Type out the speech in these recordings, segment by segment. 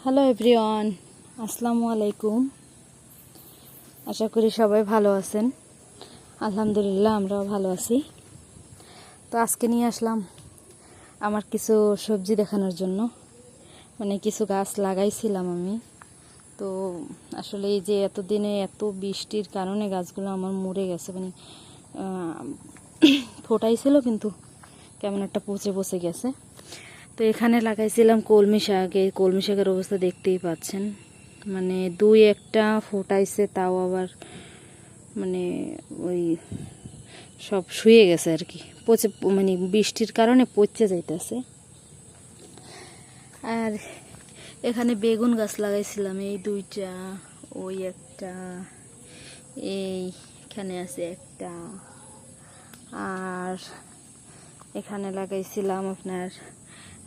Hello everyone, আসসালামু আলাইকুম। আশা করি সবাই ভালো আছেন। আলহামদুলিল্লাহ আমরাও ভালো আছি। তো আজকে নিয়ে আসলাম আমার কিছু সবজি দেখানোর জন্য। মানে কিছু গাছ লাগাইছিলাম আমি। তো আসলে এই যে এতদিনে এত বৃষ্টির কারণে গাছগুলো আমার মরে গেছে, মানে ফোটাইছিল কিন্তু কেমন একটা পচে পচে গেছে। তো এখানে লাগাইছিলাম কলমি শাক। এই কলমি শাকের অবস্থা দেখতেই পাচ্ছেন, মানে দুই একটা ফোটাইছে, তাও আবার মানে ওই সব শুয়ে গেছে আর কি, পচে, মানে বৃষ্টির কারণে পচে যাইতেছে। আর এখানে বেগুন গাছ লাগাইছিলাম, এই দুইটা, ওই একটা, এইখানে আছে একটা, আর এখানে লাগাইছিলাম আপনার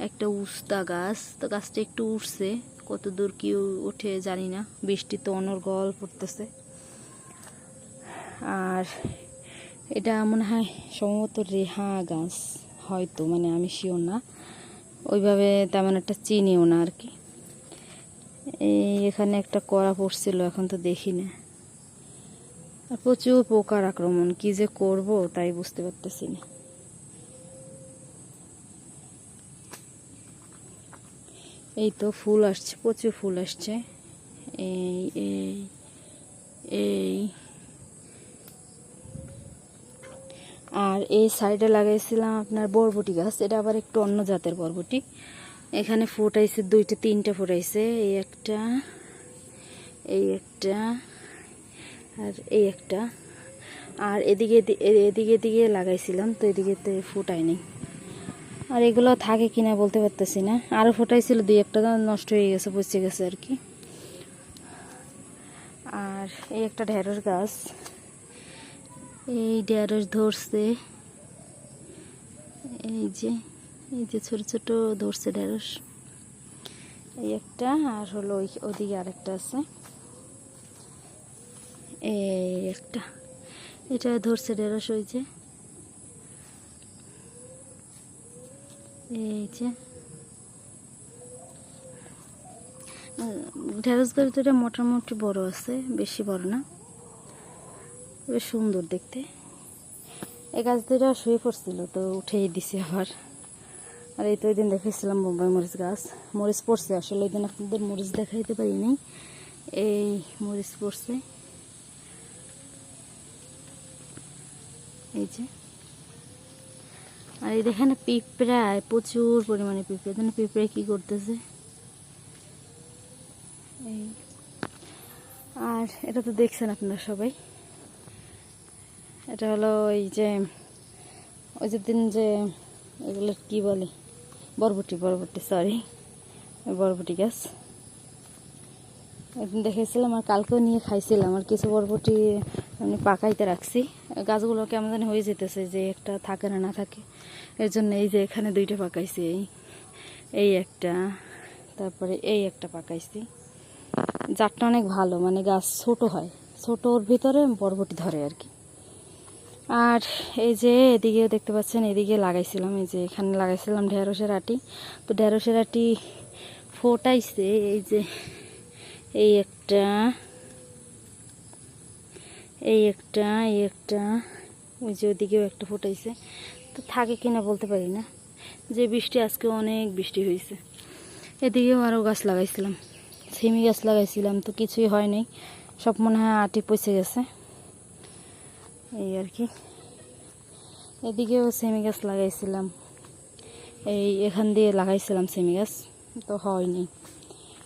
একটা উস্তা গাছ। তো গাছটা একটু উঠছে, কত দূর কি উঠে জানি না, বৃষ্টি তো অনর্গল পড়তেছে। আর এটা মনে হয় সম্ভবত রেহা গাছ, হয়তো, মানে আমি শিওর না, ওইভাবে তেমন একটা চিনিও না আর কি। এখানে একটা কড়া পড়ছিল, এখন তো দেখি না। আর প্রচুর পোকার আক্রমণ, কি যে করব তাই বুঝতে পারতেছি না। এই তো ফুল আসছে, প্রচুর ফুল আসছে। এই এই এই আর এই সাইডে লাগাইছিলাম আপনার বরবটি গাছ। এটা আবার একটু অন্য জাতের বরবটি। এখানে ফুটাইছে দুইটা তিনটা ফুটাইছে, এই একটা, এই একটা, আর এই একটা। আর এদিকে এদিকে এদিকে লাগাইছিলাম, তো এদিকে তো ফুটাই নেই। আর এগুলো থাকে কিনা বলতে পারতেছি না। আরও ফোটাইছিল দুই একটা, নষ্ট হয়ে গেছে, পচে গেছে আর কি। আর এই একটা ঢেঁড়স গাছ, এই ঢেঁড়স ধরছে, এই যে ছোট ছোট ধরছে ঢেঁড়স, এই একটা। আর হলো ওদিকে আরেকটা আছে, এই একটা, এটা ধরছে ঢেঁড়স। ওই যে এই যে ঢেঁড়স গাছ দুটা মোটামুটি বড় আছে, বেশি বড় না, বেশ সুন্দর দেখতে। এই গাছ দুটা শুয়ে পড়ছিল, তো উঠেই দিছে আবার। আর এই তো ওই দিন দেখেছিলাম বোম্বাই মরিচ গাছ, মরিচ পড়ছে। আসলে ওই দিন আপনাদের মরিচ দেখাইতে পারিনি। এই মরিচ পড়ছে, এই যে। আর এই দেখেন পিঁপড়ায়, প্রচুর পরিমাণে পিঁপড়ে। দেখেন পিঁপড়ে কি করতেছে। এই আর এটা তো দেখছেন আপনারা সবাই, এটা হলো ওই যে দিন যে এগুলো কি বলে, বরবটি, সরি, বরবটি গাছ। একদিন দেখেছিলাম, আর কালকেও নিয়ে খাইছিলাম। আর কিছু বরবটি আমি পাকাইতে রাখছি। গাছগুলো কেমন জানি হয়ে যেতেছে, যে একটা থাকে না থাকে, এর জন্য এই যে এখানে দুইটা পাকাইছি, এই একটা, তারপরে এই একটা পাকাইছি। জাতটা অনেক ভালো, মানে গাছ ছোট হয়, ছোটোর ভিতরে বরবটি ধরে আর কি। আর এই যে এদিকে দেখতে পাচ্ছেন, এদিকে লাগাইছিলাম, এই যে এখানে লাগাইছিলাম ঢেঁড়সের আটি। তো ঢেঁড়সের আটি ফোটাইছে, এই যে এই একটা, এই একটা, এই একটা, ওই যে ওদিকেও একটা ফোটাইছে। তো থাকে কিনা বলতে পারি না, যে বৃষ্টি আজকে অনেক বৃষ্টি হয়েছে। এদিকেও আরও গাছ লাগাইছিলাম, সিমি গাছ লাগাইছিলাম, তো কিছুই হয় নাই, সব মনে হয় আটি পচে গেছে, এই আর কি। এদিকেও সেমি গাছ লাগাইছিলাম, এখান দিয়ে লাগাইছিলাম সেমি গাছ, তো হয়নি।